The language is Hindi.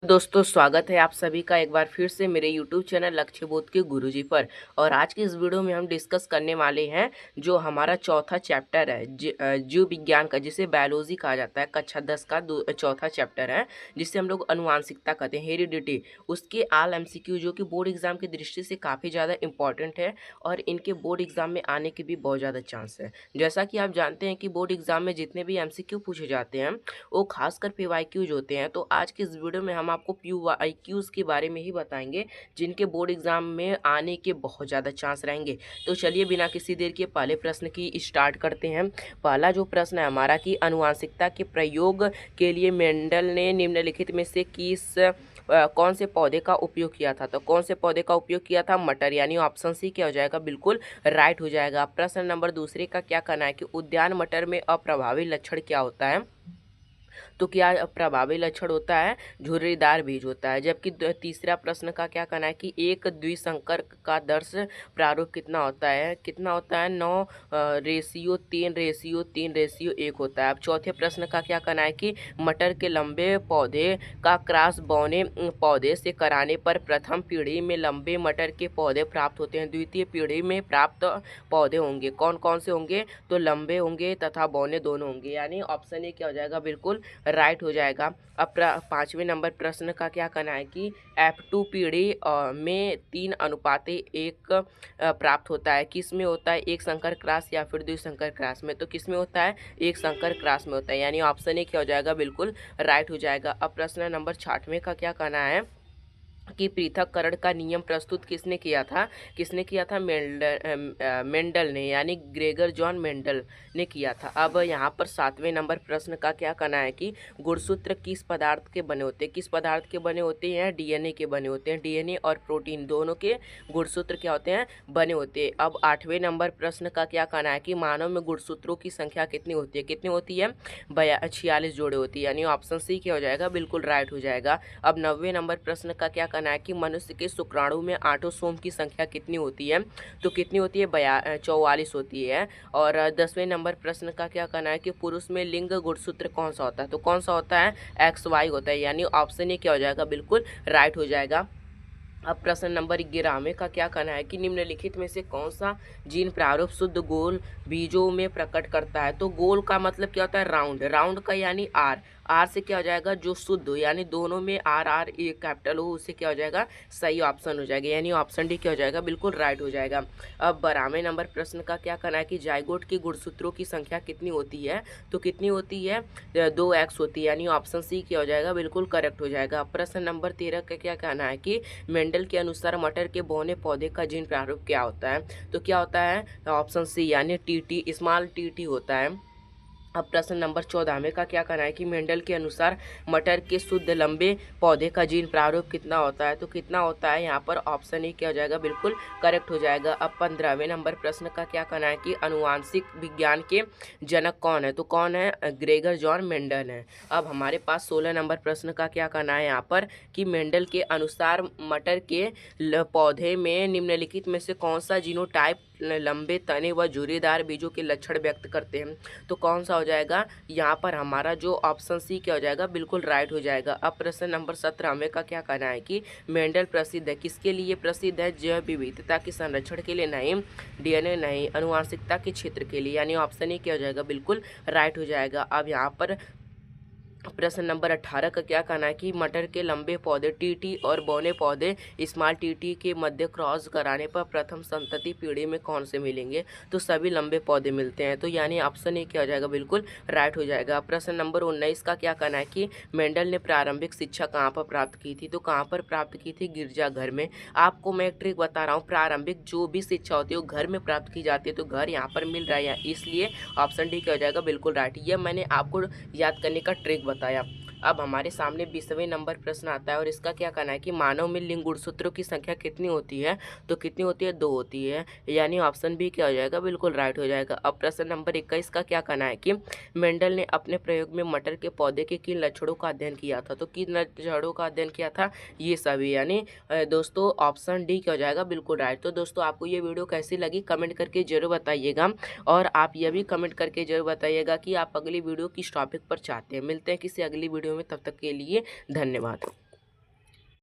दोस्तों स्वागत है आप सभी का एक बार फिर से मेरे YouTube चैनल लक्ष्य बोध के गुरुजी पर। और आज की इस वीडियो में हम डिस्कस करने वाले हैं जो हमारा चौथा चैप्टर है जीव विज्ञान का, जिसे बायोलॉजी कहा जाता है। कक्षा 10 का चौथा चैप्टर है जिसे हम लोग अनुवांशिकता कहते हैं, हेरिडिटी। उसके आल MCQ जो कि बोर्ड एग्जाम की दृष्टि से काफ़ी ज़्यादा इंपॉर्टेंट है और इनके बोर्ड एग्जाम में आने के भी बहुत ज़्यादा चांस है। जैसा कि आप जानते हैं कि बोर्ड एग्जाम में जितने भी MCQ पूछे जाते हैं वो खासकर PYQs होते हैं। तो आज की इस वीडियो में हम आपको PYQs के बारे में ही बताएंगे जिनके बोर्ड एग्जाम में आने के बहुत ज़्यादा चांस रहेंगे। तो चलिए बिना किसी देर के पहले प्रश्न की स्टार्ट करते हैं। पहला जो प्रश्न है हमारा कि अनुवांशिकता के प्रयोग के लिए मेंडल ने निम्नलिखित में से कौन से पौधे का उपयोग किया था। तो कौन से पौधे का उपयोग किया था? मटर, यानी ऑप्शन सी क्या हो जाएगा? बिल्कुल राइट हो जाएगा। प्रश्न नंबर दूसरे का क्या कहना है कि उद्यान मटर में अप्रभावी लक्षण क्या होता है। तो क्या प्रभावी लक्षण होता है? झुर्रीदार बीज होता है। जबकि तीसरा प्रश्न का क्या कहना है कि एक द्विसंकर का दर्श प्रारूप कितना होता है? कितना होता है? 9:3:3:1 होता है। अब चौथे प्रश्न का क्या कहना है कि मटर के लंबे पौधे का क्रॉस बौने पौधे से कराने पर प्रथम पीढ़ी में लंबे मटर के पौधे प्राप्त होते हैं, द्वितीय पीढ़ी में प्राप्त पौधे होंगे कौन कौन से होंगे? तो लंबे होंगे तथा बौने दोनों होंगे, यानी ऑप्शन ए क्या हो जाएगा? बिल्कुल राइट हो जाएगा। अब पाँचवें नंबर प्रश्न का क्या कहना है कि F2 पीढ़ी में 3:1 प्राप्त होता है। किस में होता है? एक संकर क्रास या फिर द्विसंकर क्रास में? तो किस में होता है? एक संकर क्रास में होता है, यानी ऑप्शन ए क्या हो जाएगा? बिल्कुल राइट हो जाएगा। अब प्रश्न नंबर 6वें का क्या कहना है कि पृथक्करण का नियम प्रस्तुत किसने किया था? किसने किया था? मेंडल ने, यानी ग्रेगर जॉन मेंडल ने किया था। अब यहाँ पर 7वें नंबर प्रश्न का क्या कहना है कि गुणसूत्र किस पदार्थ के बने होते हैं? किस पदार्थ के बने होते हैं? DNA के बने होते हैं। DNA और प्रोटीन दोनों के गुणसूत्र क्या होते हैं? बने होते हैं। अब 8वें नंबर प्रश्न का क्या कहना है कि मानव में गुणसूत्रों की संख्या कितनी होती है? कितनी होती है? 46 जोड़े होती है, यानी ऑप्शन सी क्या हो जाएगा? बिल्कुल राइट हो जाएगा। अब 9वें नंबर प्रश्न का क्या कहना है कि मनुष्य के शुक्राणु में आटोसोम की संख्या कितनी होती है? तो कितनी होती है? 44 होती है। और 10वें नंबर प्रश्न का क्या कहना है कि पुरुष में लिंग गुणसूत्र कौन सा होता है? तो कौन सा होता है? XY होता है, यानी ऑप्शन ए क्या हो जाएगा? बिल्कुल राइट हो जाएगा। अब प्रश्न नंबर 11 का क्या कहना है कि निम्नलिखित में से कौन सा जीन प्रारूप शुद्ध गोल बीजों में प्रकट करता है? तो गोल का मतलब क्या होता है? राउंड। राउंड का यानी आर। आर से क्या हो जाएगा? जो शुद्ध हो, यानी दोनों में आर आर ए कैपिटल हो, उससे क्या हो जाएगा? सही ऑप्शन हो जाएगा, यानी ऑप्शन डी क्या हो जाएगा? बिल्कुल राइट हो जाएगा। अब 12वें नंबर प्रश्न का क्या कहना है कि जाइगोट की गुणसूत्रों की संख्या कितनी होती है? तो कितनी होती है? 2x होती है, यानी ऑप्शन सी क्या हो जाएगा? बिल्कुल करेक्ट हो जाएगा। प्रश्न नंबर 13 का क्या कहना है कि मेंडल के अनुसार मटर के बौने पौधे का जीन प्रारूप क्या होता है? तो क्या होता है? ऑप्शन सी, यानी टीटी, स्मॉल टीटी होता है। अब प्रश्न नंबर 14 का क्या कहना है कि मेंडल के अनुसार मटर के शुद्ध लंबे पौधे का जीन प्रारूप कितना होता है? तो कितना होता है? यहाँ पर ऑप्शन ए क्या हो जाएगा? बिल्कुल करेक्ट हो जाएगा। अब 15वें नंबर प्रश्न का क्या कहना है कि अनुवांशिक विज्ञान के जनक कौन है? तो कौन है? ग्रेगर जॉन मेंडल है। अब हमारे पास 16 नंबर प्रश्न का क्या कहना है यहाँ पर कि मेंडल के अनुसार मटर के पौधे में निम्नलिखित में से कौन सा जीनोटाइप लंबे तने व झुर्रीदार बीजों के लक्षण व्यक्त करते हैं? तो कौन सा हो जाएगा? यहाँ पर हमारा जो ऑप्शन सी क्या हो जाएगा? बिल्कुल राइट हो जाएगा। अब प्रश्न नंबर 17 का क्या कहना है कि मेंडल प्रसिद्ध है? किसके लिए प्रसिद्ध है? जैव विविधता के संरक्षण के लिए नहीं, DNA नहीं, अनुवांशिकता के क्षेत्र के लिए, यानी ऑप्शन ए क्या हो जाएगा? बिल्कुल राइट हो जाएगा। अब यहाँ पर प्रश्न नंबर 18 का क्या कहना है कि मटर के लंबे पौधे टीटी और बौने पौधे स्मॉल टीटी के मध्य क्रॉस कराने पर प्रथम संतति पीढ़ी में कौन से मिलेंगे? तो सभी लंबे पौधे मिलते हैं, तो यानी ऑप्शन ए क्या हो जाएगा? बिल्कुल राइट हो जाएगा। प्रश्न नंबर 19 का क्या कहना है कि मेंडल ने प्रारंभिक शिक्षा कहाँ पर प्राप्त की थी? तो कहाँ पर प्राप्त की थी? गिरजाघर में। आपको मैं एक ट्रिक बता रहा हूँ, प्रारंभिक जो भी शिक्षा होती है वो घर में प्राप्त की जाती है, तो घर यहाँ पर मिल रहा है, इसलिए ऑप्शन डी क्या हो जाएगा? बिल्कुल राइट। यह मैंने आपको याद करने का ट्रिक बताया। अब हमारे सामने 20वें नंबर प्रश्न आता है और इसका क्या कहना है कि मानव में लिंग गुणसूत्रों की संख्या कितनी होती है? तो कितनी होती है? 2 होती है, यानी ऑप्शन बी क्या हो जाएगा? बिल्कुल राइट हो जाएगा। अब प्रश्न नंबर 21 का क्या कहना है कि मेंडल ने अपने प्रयोग में मटर के पौधे के किन लक्षणों का अध्ययन किया था? तो किन लक्षणों का अध्ययन किया था? ये सभी, यानी दोस्तों ऑप्शन डी क्या हो जाएगा? बिल्कुल राइट। तो दोस्तों आपको ये वीडियो कैसी लगी कमेंट करके जरूर बताइएगा, और आप यह भी कमेंट करके जरूर बताइएगा कि आप अगली वीडियो किस टॉपिक पर चाहते हैं। मिलते हैं किसी अगली वीडियो में, तब तक के लिए धन्यवाद।